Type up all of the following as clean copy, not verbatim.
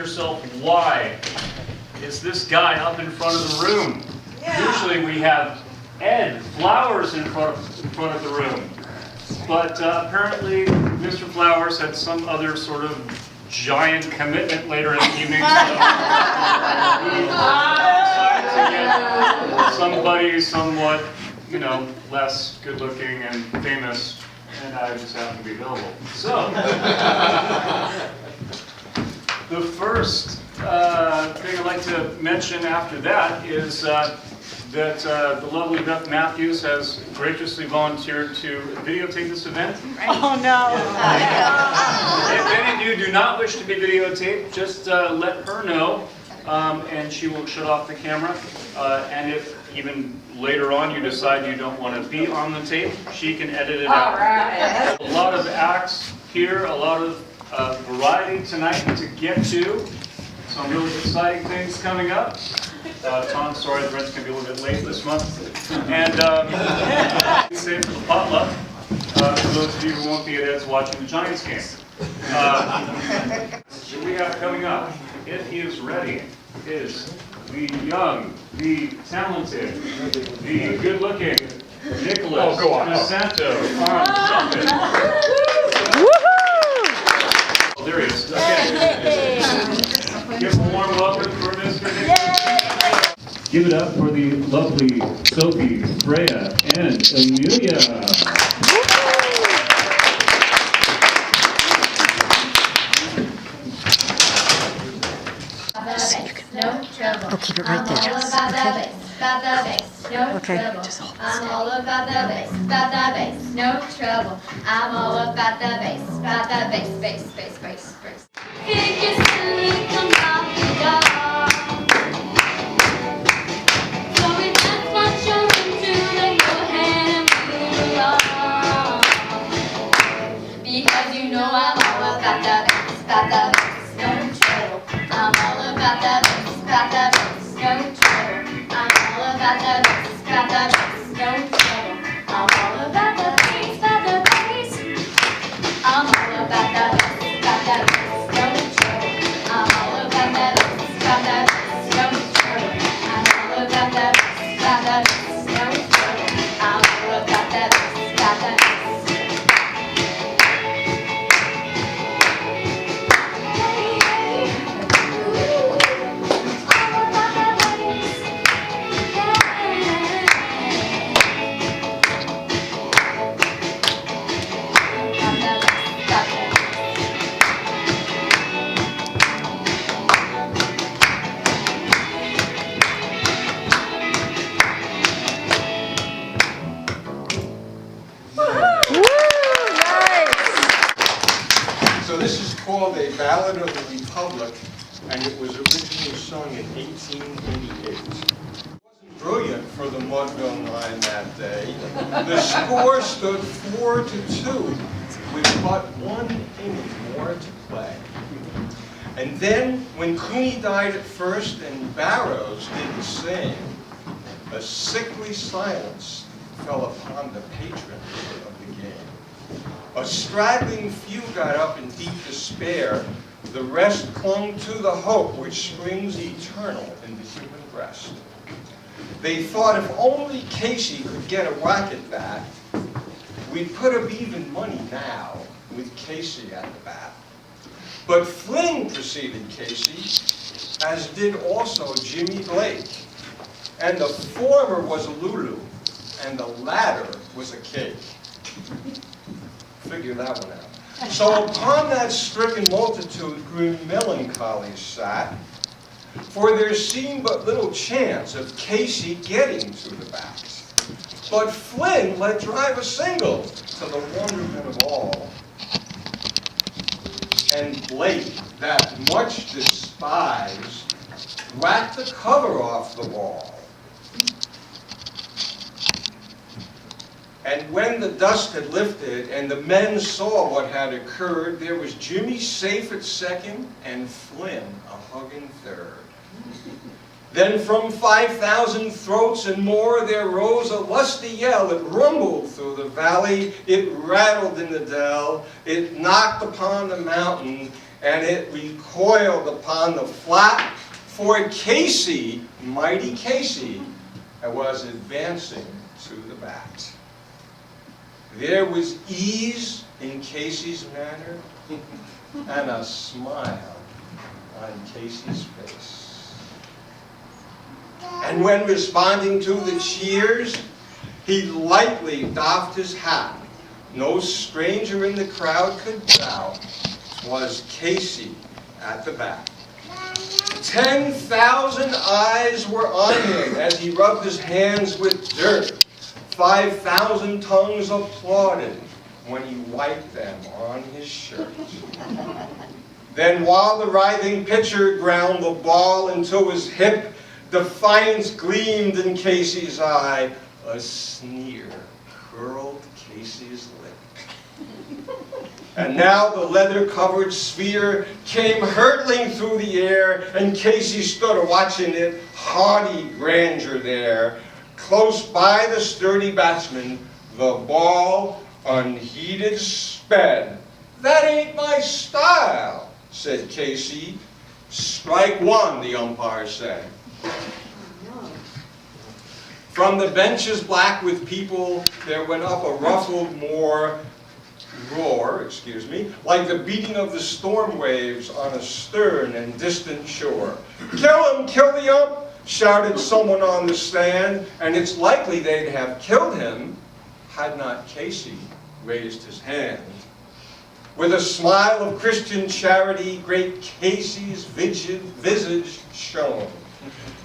yourself, why is this guy up in front of the room? Yeah. Usually we have Ed Flowers in front of the room. But apparently Mr. Flowers had some other sort of giant commitment later in the evening. So he decided to get somebody somewhat, you know, less good looking and famous, and I just happened to be available. So, the first thing I'd like to mention after that is that the lovely Beth Matthews has graciously volunteered to videotape this event. Oh no! If any of you do not wish to be videotaped, just let her know, and she will shut off the camera. And if even later on you decide you don't want to be on the tape, she can edit it out. All right. A lot of acts here, a lot of variety tonight to get to. Some really exciting things coming up. Tom, sorry, the rent's going to be a little bit late this month. And save for the potluck, for those of you who won't be at Ed's watching the Giants game. What we have coming up, it is ready, is the young, the talented, the good-looking Nicholas Crisanto on trumpet. Oh, there he is. Okay. Give a warm welcome for Mr. Nicholas. Give it up for the lovely Sophie, Freya, and Amelia. No trouble. Oh, keep it right there. I'm all about the bass, no trouble. Just hold I'm all about the bass, no trouble. I'm all about the bass, bass. Think you silly, come out the door. So if that's what you're into, then go ahead and move along. Because you know I'm all about the bass, no trouble. I'm all about the bass, no trouble. I'm all about the bass, no trouble. I'm all about the bass. I'm all about the bass, no trouble. I'm all about the bass, no trouble. I'm all about the bass, no trouble. I'm all about the bass. So this is called A Ballad of the Republic, and it was originally sung in 1888. It wasn't brilliant for the Mudville Nine that day. The score stood 4-2, with but 1 inning more to play. And then, when Cooney died at first and Barrows did the same, a sickly silence fell upon the patrons of the game. A straggling few got up in deep despair. The rest clung to the hope which springs eternal in the human breast. They thought if only Casey could get a whack at that, we'd put up even money now with Casey at the bat. But Flynn preceded Casey, as did also Jimmy Blake. And the former was a Lulu, and the latter was a cake. Figure that one out. So upon that stricken multitude grim melancholy sat, for there seemed but little chance of Casey getting to the bat. But Flynn let drive a single, to the wonderment of all. And Blake, that much despised, whacked the cover off the ball. And when the dust had lifted and the men saw what had occurred, there was Jimmy safe at second and Flynn a hugging third. Then from 5,000 throats and more there rose a lusty yell. It rumbled through the valley, it rattled in the dell, it knocked upon the mountain, and it recoiled upon the flat, for Casey, mighty Casey, was advancing to the bat. There was ease in Casey's manner and a smile on Casey's face. And when responding to the cheers, he lightly doffed his hat. No stranger in the crowd could doubt 'twas Casey at the bat. 10,000 eyes were on him as he rubbed his hands with dirt. 5,000 tongues applauded when he wiped them on his shirt. Then while the writhing pitcher ground the ball into his hip, defiance gleamed in Casey's eye. A sneer curled Casey's lip. And now the leather-covered sphere came hurtling through the air, and Casey stood watching it, haughty grandeur there. Close by the sturdy batsman, the ball unheeded sped. "That ain't my style," said Casey. "Strike one," the umpire said. From the benches black with people, there went up a ruffled roar, like the beating of the storm waves on a stern and distant shore. "Kill him, kill the ump!" shouted someone on the stand, and it's likely they'd have killed him had not Casey raised his hand. With a smile of Christian charity, great Casey's visage shone.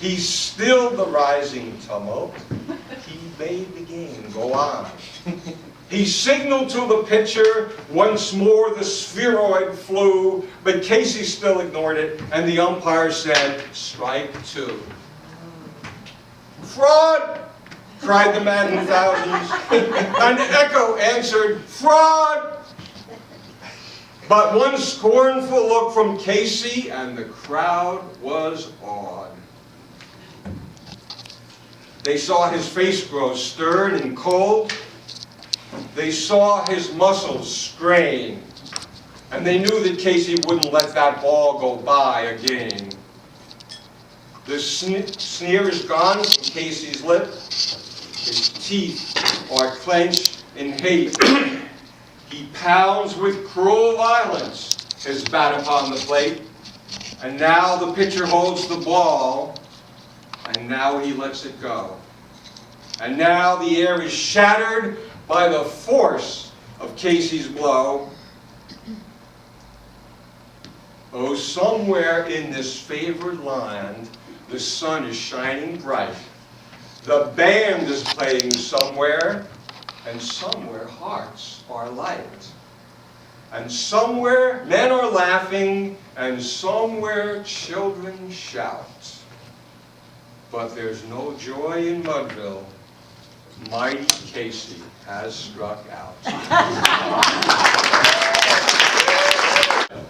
He stilled the rising tumult. He made the game go on. He signaled to the pitcher. Once more the spheroid flew, but Casey still ignored it, and the umpire said, "Strike two." "Fraud!" cried the man in thousands. An echo answered, "Fraud!" But one scornful look from Casey, and the crowd was awed. They saw his face grow stern and cold. They saw his muscles strain. And they knew that Casey wouldn't let that ball go by again. The sneer is gone from Casey's lip. His teeth are clenched in hate. He pounds with cruel violence his bat upon the plate. And now the pitcher holds the ball. And now he lets it go. And now the air is shattered by the force of Casey's blow. Oh, somewhere in this favored land, the sun is shining bright. The band is playing somewhere, and somewhere hearts are light. And somewhere men are laughing, and somewhere children shout. But there's no joy in Mudville. Mighty Casey has struck out.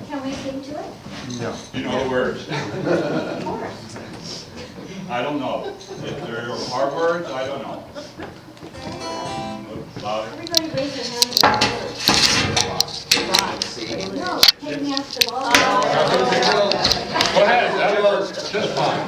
Can we sing to it? No. You know the words? Of course. I don't know. If there are hard words, I don't know. Louder. Everybody raise their hand and the words. No, take me off the ball. Go ahead, that works just fine.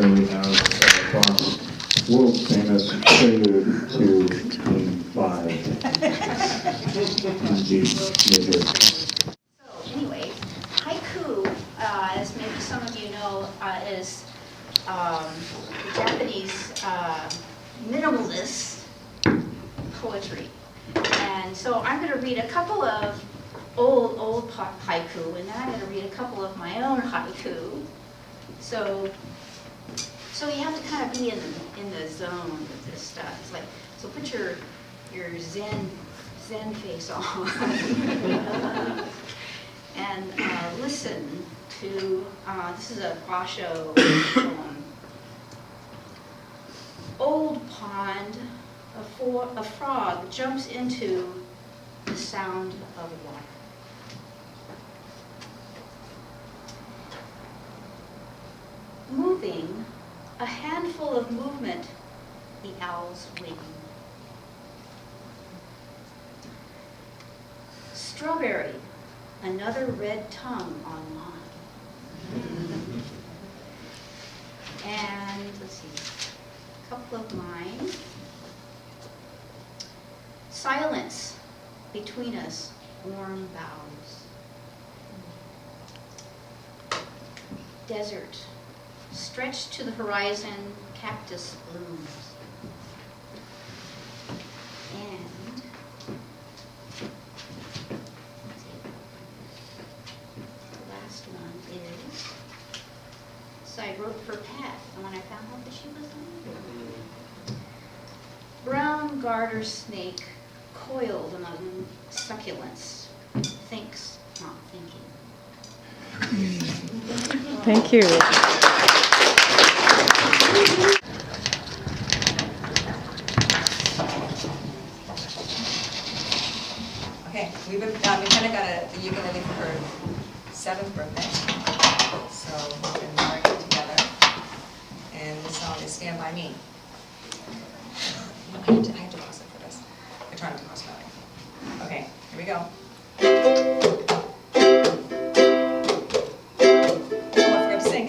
So we have Bach's world famous prelude to Theme 5 in G major. So anyway, haiku, as maybe some of you know, is Japanese minimalist poetry. And so I'm going to read a couple of old haiku, and then I'm going to read a couple of my own haiku. So you have to kind of be in the zone with this stuff. It's like, so put your Zen face on and listen to, this is a Basho poem. Old pond, a frog jumps into the sound of water. Moving, a handful of movement, the owl's wing. Strawberry, another red tongue on line. And let's see, a couple of mine. Silence between us, warm boughs. Desert, stretched to the horizon, cactus blooms. And let's see, the last one is, so I wrote for Pat, and when I found out that she was on. Brown garter snake coiled among succulents, thinks, not thinking. Thank you. Okay, we kind of got the ukulele for her 7th birthday, so we've been working together, and the song is Stand By Me. I have to pause it for this. I'm trying to pause it. Okay, here we go. Oh, I forgot to sing.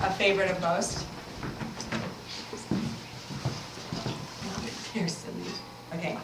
A favorite of most. You're silly. Okay.